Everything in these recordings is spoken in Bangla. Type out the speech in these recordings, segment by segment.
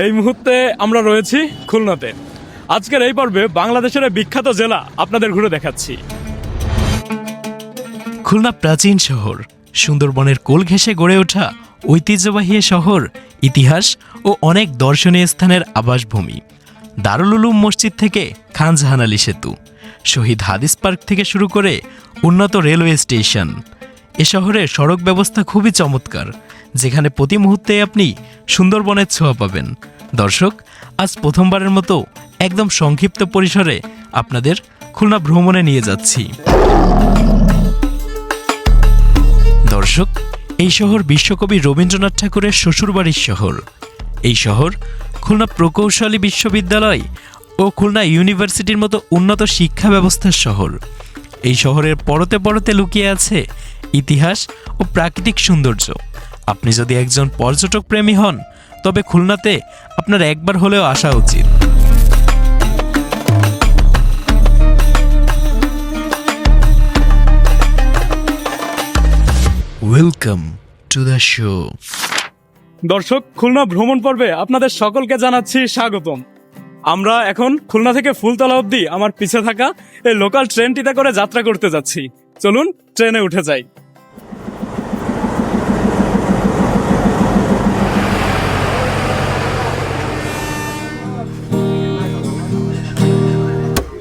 এই মুহূর্তে আমরা রয়েছি খুলনাতে। আজকের এই পর্বে বাংলাদেশের বিখ্যাত জেলা আপনাদের ঘুরে দেখাচ্ছি। খুলনা প্রাচীন শহর, সুন্দরবনের কোল ঘেঁষে গড়ে ওঠা ঐতিহ্যবাহী শহর, ইতিহাস ও অনেক দর্শনীয় স্থানের আবাসভূমি। দারুল উলুম মসজিদ থেকে খান জাহান আলী সেতু, শহীদ হাদিস পার্ক থেকে শুরু করে উন্নত রেলওয়ে স্টেশন। এ শহরের সড়ক ব্যবস্থা খুবই চমৎকার, যেখানে প্রতি মুহূর্তে আপনি সুন্দরবনের ছোঁয়া পাবেন। দর্শক, আজ প্রথমবারের মতো একদম সংক্ষিপ্ত পরিসরে আপনাদের খুলনা ভ্রমণে নিয়ে যাচ্ছি। দর্শক, এই শহর বিশ্বকবি রবীন্দ্রনাথ ঠাকুরের শ্বশুরবাড়ির শহর। এই শহর খুলনা প্রকৌশলী বিশ্ববিদ্যালয় ও খুলনা ইউনিভার্সিটির মতো উন্নত শিক্ষা ব্যবস্থার শহর। এই শহরের পরতে পরতে লুকিয়ে আছে ইতিহাস ও প্রাকৃতিক সৌন্দর্য। আপনি যদি একজন পর্যটক প্রেমী হন, তবে খুলনাতে আপনার একবার হলেও আসা উচিত। Welcome to the show. দর্শক, খুলনা ভ্রমণ পর্বে আপনাদের সকলকে জানাচ্ছি স্বাগতম। আমরা এখন খুলনা থেকে ফুলতলা অবধি আমার পিছে থাকা এই লোকাল ট্রেনটিতে করে যাত্রা করতে যাচ্ছি। চলুন ট্রেনে উঠে যাই।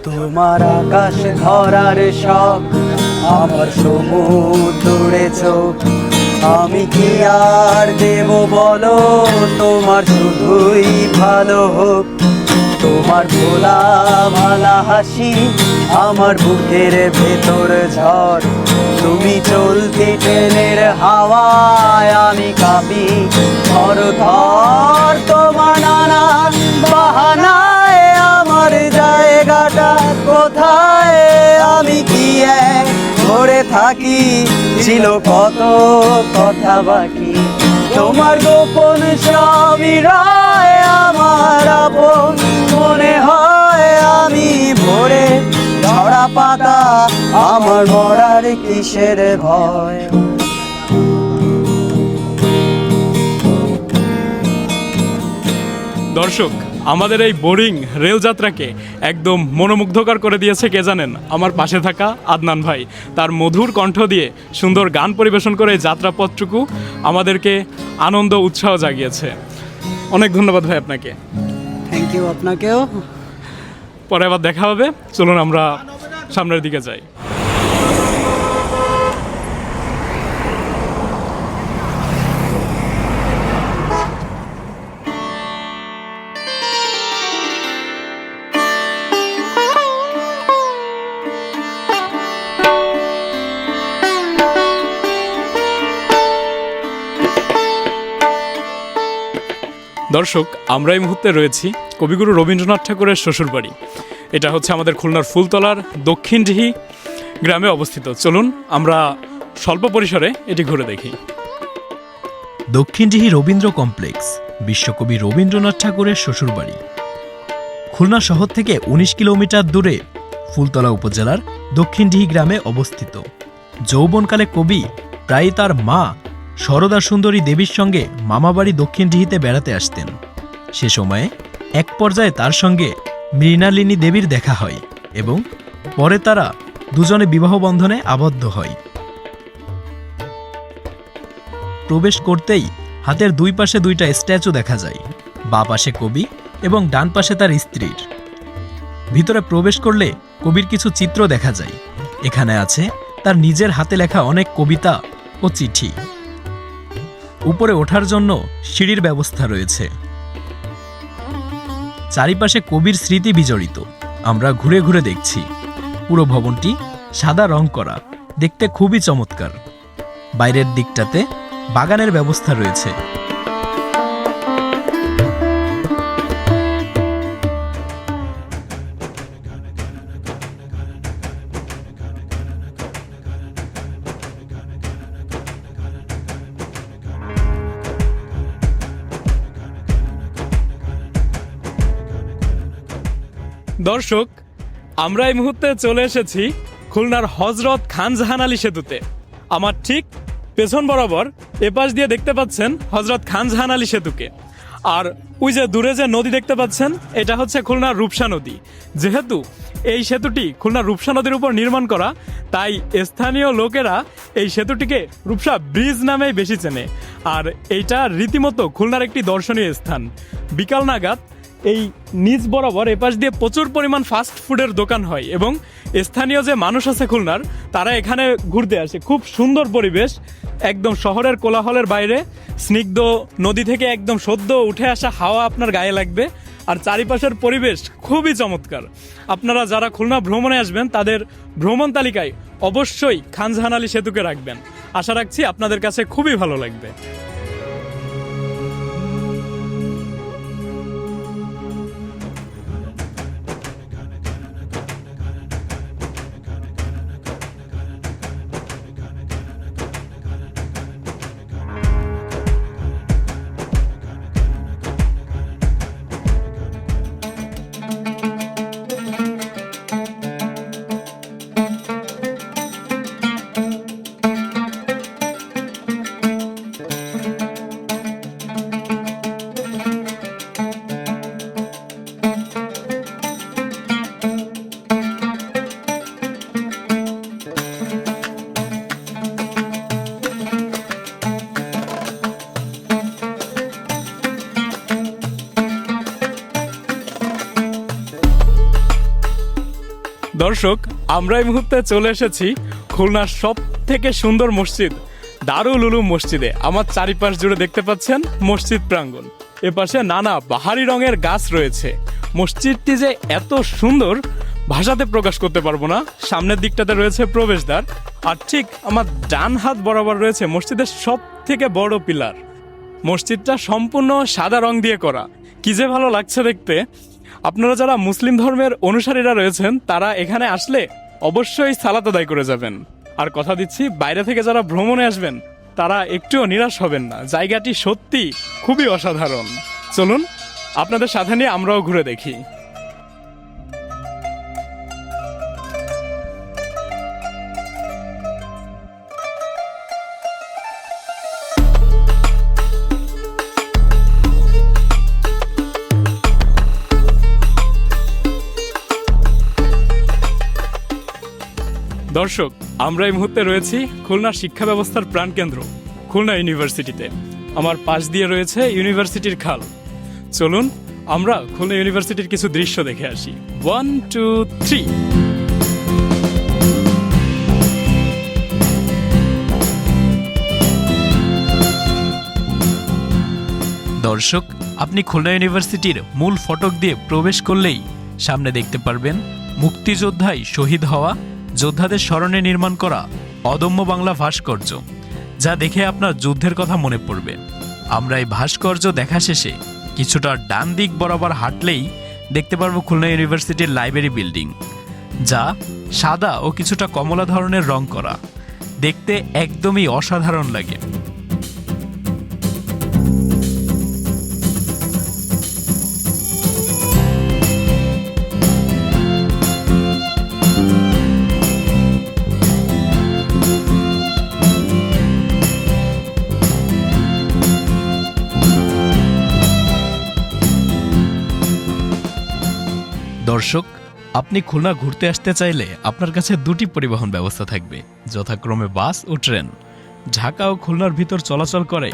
তোমার আকাশ ধরার শখ, আমার সমুদ্রে চোখ। আমি কি আর দেব বলো, তোমার শুধুই ভালো হোক। তোমার ভোলা ভালা হাসি আমার বুকের ভেতর ঝড়। তুমি চলতি ট্রেনের হাওয়ায় আমি কাঁপি থর থর। তোমার নানান বাহানায় আমার জায়গাটা কোথায়, আমি কি এক ধরে থাকি, ছিল কত কথা বাকি। তোমার গোপন সবই রায় আমার আপন মনে হয়। আমি ভোরে ঝরা পাতা, আমার মরার কিসের ভয়। দর্শক, আমাদের এই বোরিং রেলযাত্রাকে একদম মনোমুগ্ধকর করে দিয়েছে কে জানেন? আমার পাশে থাকা আদনান ভাই। তার মধুর কণ্ঠ দিয়ে সুন্দর গান পরিবেশন করে এই যাত্রাপথটুকু আমাদেরকে আনন্দ উৎসাহ জাগিয়েছে। অনেক ধন্যবাদ ভাই আপনাকে। থ্যাংক ইউ আপনাকেও। পরে আবার দেখা হবে। চলুন আমরা সামনের দিকে যাই। দর্শক, আমরা এই মুহূর্তে রয়েছি কবিগুরু রবীন্দ্রনাথ ঠাকুরের শ্বশুরবাড়ি। এটা হচ্ছে আমাদের খুলনার ফুলতলার দক্ষিণডিহি গ্রামে অবস্থিত। চলুন আমরা স্বল্প পরিসরে এটি ঘুরে দেখি। দক্ষিণডিহি রবীন্দ্র কমপ্লেক্স বিশ্বকবি রবীন্দ্রনাথ ঠাকুরের শ্বশুরবাড়ি। খুলনা শহর থেকে ১৯ কিলোমিটার দূরে ফুলতলা উপজেলার দক্ষিণডিহি গ্রামে অবস্থিত। যৌবনকালে কবি প্রায়ই তার মা সরদা সুন্দরী দেবীর সঙ্গে মামাবাড়ি দক্ষিণডিহিতে বেড়াতে আসতেন। সে সময়ে এক পর্যায়ে তার সঙ্গে মৃণালিনী দেবীর দেখা হয় এবং পরে তারা দুজনে বিবাহ বন্ধনে আবদ্ধ হয়। প্রবেশ করতেই হাতের দুই পাশে দুইটা স্ট্যাচু দেখা যায়, বাঁ পাশে কবি এবং ডান পাশে তার স্ত্রীর। ভিতরে প্রবেশ করলে কবির কিছু চিত্র দেখা যায়। এখানে আছে তার নিজের হাতে লেখা অনেক কবিতা ও চিঠি। উপরে ওঠার জন্য সিঁড়ির ব্যবস্থা রয়েছে। চারিপাশে কবির স্মৃতি বিজড়িত। আমরা ঘুরে ঘুরে দেখছি। পুরো ভবনটি সাদা রং করা, দেখতে খুবই চমৎকার। বাইরের দিকটাতে বাগানের ব্যবস্থা রয়েছে। দর্শক, আমরা এই মুহূর্তে চলে এসেছি খুলনার হযরত খান জাহান আলী সেতুতে। আমার ঠিক পেছন বরাবর এপাশ দিয়ে দেখতে পাচ্ছেন হযরত খান জাহান আলী সেতুকে। আর ওই যে দূরে যে নদী দেখতে পাচ্ছেন, এটা হচ্ছে খুলনার রূপসা নদী। যেহেতু এই সেতুটি খুলনার রূপসা নদীর উপর নির্মাণ করা, তাই স্থানীয় লোকেরা এই সেতুটিকে রূপসা ব্রিজ নামেই বেশি চেনে। আর এইটা রীতিমতো খুলনার একটি দর্শনীয় স্থান। বিকাল নাগাদ এই নিচ বরাবর এপাশ দিয়ে প্রচুর পরিমাণ ফাস্ট ফুডের দোকান হয় এবং স্থানীয় যে মানুষ আছে খুলনার, তারা এখানে ঘুরতে আসে। খুব সুন্দর পরিবেশ, একদম শহরের কোলাহলের বাইরে, স্নিগ্ধ নদী থেকে একদম সদ্য উঠে আসা হাওয়া আপনার গায়ে লাগবে। আর চারিপাশের পরিবেশ খুবই চমৎকার। আপনারা যারা খুলনা ভ্রমণে আসবেন তাদের ভ্রমণ তালিকায় অবশ্যই খান জাহান আলী সেতুকে রাখবেন। আশা রাখছি আপনাদের কাছে খুবই ভালো লাগবে। দর্শক, আমরা এই মুহূর্তে চলে এসেছি খুলনার সব থেকে সুন্দর মসজিদ দারুল উলুম মসজিদে। আমার চারিপাশ জুড়ে দেখতে পাচ্ছেন মসজিদ প্রাঙ্গণ, এপাশে নানা বাহারি রঙের গাছ রয়েছে। মসজিদটি যে এত সুন্দর ভাষাতে প্রকাশ করতে পারবো না। সামনের দিকটাতে রয়েছে প্রবেশদ্বার, আর ঠিক আমার ডান হাত বরাবর রয়েছে মসজিদের সব থেকে বড় পিলার। মসজিদটা সম্পূর্ণ সাদা রং দিয়ে করা, কি যে ভালো লাগছে দেখতে। আপনারা যারা মুসলিম ধর্মের অনুসারীরা রয়েছেন, তারা এখানে আসলে অবশ্যই সালাত আদায় করে যাবেন। আর কথা দিচ্ছি, বাইরে থেকে যারা ভ্রমণে আসবেন তারা একটুও নিরাশ হবেন না। জায়গাটি সত্যি খুবই অসাধারণ। চলুন আপনাদের সাথে নিয়ে আমরাও ঘুরে দেখি। দর্শক, আমরা এই মুহূর্তে রয়েছি খুলনার শিক্ষা ব্যবস্থার প্রাণকেন্দ্র খুলনা ইউনিভার্সিটিতে। আমার পাশ দিয়ে রয়েছে ইউনিভার্সিটির খাল। চলুন আমরা খুলনা ইউনিভার্সিটির কিছু দৃশ্য দেখে আসি। 1 2 3। দর্শক, আপনি খুলনা ইউনিভার্সিটির মূল ফটক দিয়ে প্রবেশ করলেই সামনে দেখতে পারবেন মুক্তিযোদ্ধায় শহীদ হওয়া যোদ্ধাদের স্মরণে নির্মাণ করা অদম্য বাংলা ভাস্কর্য, যা দেখে আপনার যুদ্ধের কথা মনে পড়বে। আমরা এই ভাস্কর্য দেখা শেষে কিছুটা ডান দিক বরাবর হাঁটলেই দেখতে পারবো খুলনা ইউনিভার্সিটির লাইব্রেরি বিল্ডিং, যা সাদা ও কিছুটা কমলা ধরনের রং করা। দেখতে একদমই অসাধারণ লাগে। দর্শক, আপনি খুলনা ঘুরতে আসতে চাইলে আপনার কাছে দুটি পরিবহন ব্যবস্থা থাকবে, যথাক্রমে বাস ও ট্রেন। ঢাকা ও খুলনার ভিতর চলাচল করে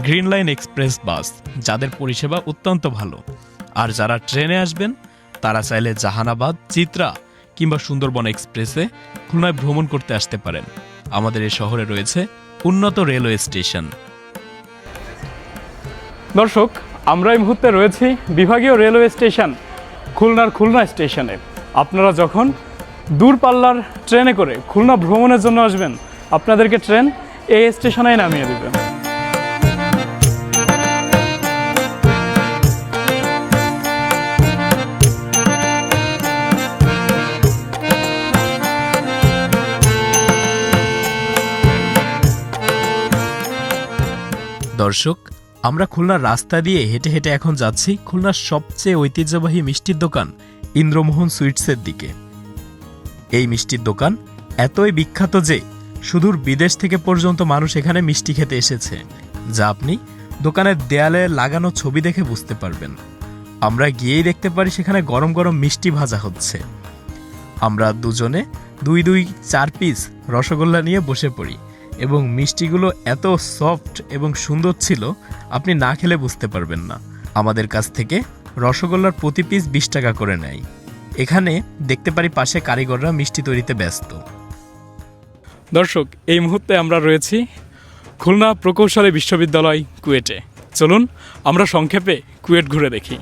গ্রিন লাইন এক্সপ্রেস বাস, যাদের পরিষেবা অত্যন্ত ভালো। আর যারা ট্রেনে আসবেন তারা চাইলে জাহানাবাদ, চিত্রা কিংবা সুন্দরবন এক্সপ্রেসে খুলনায় ভ্রমণ করতে আসতে পারেন। আমাদের এই শহরে রয়েছে উন্নত রেলওয়ে স্টেশন। দর্শক, আমরা এই মুহূর্তে রয়েছি বিভাগীয় রেলওয়ে স্টেশন খুলনার খুলনা স্টেশনে। আপনারা যখন দূরপাল্লার ট্রেনে করে খুলনা ভ্রমণের জন্য আসবেন, আপনাদেরকে ট্রেন এই স্টেশনেই নামিয়ে দেবে। দর্শক, আমরা খুলনার রাস্তা দিয়ে হেঁটে হেঁটে এখন যাচ্ছি খুলনার সবচেয়ে ঐতিহ্যবাহী মিষ্টির দোকান ইন্দ্রমোহন সুইটসের দিকে। এই মিষ্টির দোকান এতই বিখ্যাত যে সুদূর বিদেশ থেকে পর্যন্ত মানুষ এখানে মিষ্টি খেতে এসেছে, যা আপনি দোকানের দেয়ালে লাগানো ছবি দেখে বুঝতে পারবেন। আমরা গিয়েই দেখতে পারি সেখানে গরম গরম মিষ্টি ভাজা হচ্ছে। আমরা দুজনে 2-4 পিস রসগোল্লা নিয়ে বসে পড়ি এবং মিষ্টিগুলো এত সফট এবং সুন্দর ছিল, আপনি না খেলে বুঝতে পারবেন না। আমাদের কাছ থেকে রসগোল্লার প্রতি পিস 20 টাকা করে নেয়। এখানে দেখতে পারি পাশে কারিগররা মিষ্টি তৈরিতে ব্যস্ত। দর্শক, এই মুহূর্তে আমরা রয়েছি খুলনা প্রকৌশলী বিশ্ববিদ্যালয় কুয়েটে। চলুন আমরা সংক্ষেপে কুয়েট ঘুরে দেখি।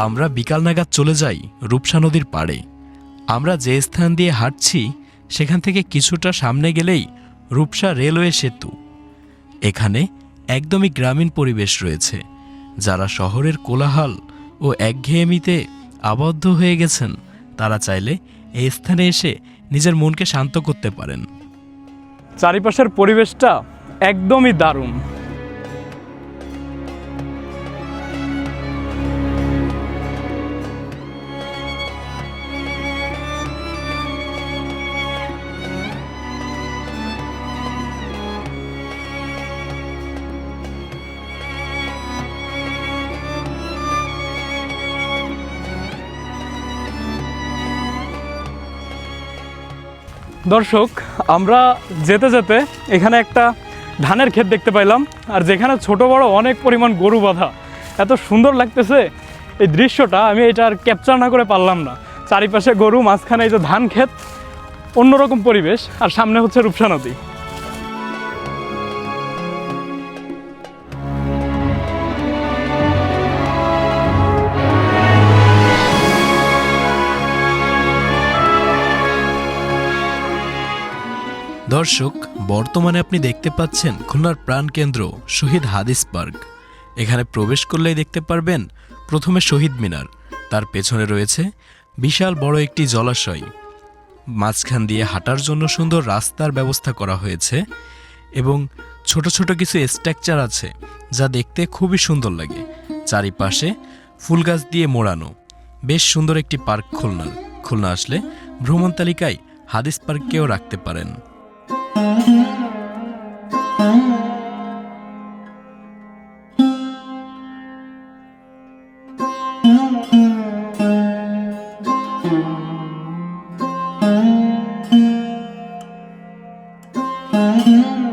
আমরা বিকাল নাগাদ চলে যাই রূপসা নদীর পাড়ে। আমরা যে স্থান দিয়ে হাঁটছি সেখান থেকে কিছুটা সামনে গেলেই রূপসা রেলওয়ে সেতু। এখানে একদমই গ্রামীণ পরিবেশ রয়েছে। যারা শহরের কোলাহল ও একঘেয়েমিতে আবদ্ধ হয়ে গেছেন তারা চাইলে এই স্থানে এসে নিজের মনকে শান্ত করতে পারেন। চারিপাশের পরিবেশটা একদমই দারুণ। দর্শক, আমরা যেতে যেতে এখানে একটা ধানের ক্ষেত দেখতে পাইলাম, আর যেখানে ছোট বড় অনেক পরিমাণ গরু বাঁধা। এত সুন্দর লাগতেছে এই দৃশ্যটা, আমি এটা আর ক্যাপচার না করে পারলাম না। চারিপাশে গরু, মাঝখানে এই যে ধান ক্ষেত, অন্যরকম পরিবেশ, আর সামনে হচ্ছে রূপসা নদী। দর্শক, বর্তমানে আপনি দেখতে পাচ্ছেন খুলনার প্রাণকেন্দ্র শহীদ হাদিস পার্ক। এখানে প্রবেশ করলেই দেখতে পারবেন প্রথমে শহীদ মিনার, তার পেছনে রয়েছে বিশাল বড় একটি জলাশয়। মাঝখান দিয়ে হাঁটার জন্য সুন্দর রাস্তার ব্যবস্থা করা হয়েছে এবং ছোট ছোট কিছু স্ট্রাকচার আছে যা দেখতে খুবই সুন্দর লাগে। চারিপাশে ফুল গাছ দিয়ে মোড়ানো বেশ সুন্দর একটি পার্ক খুলনার। খুলনা আসলে ভ্রমণ তালিকায় হাদিস পার্ককেও রাখতে পারেন। Mm-hmm.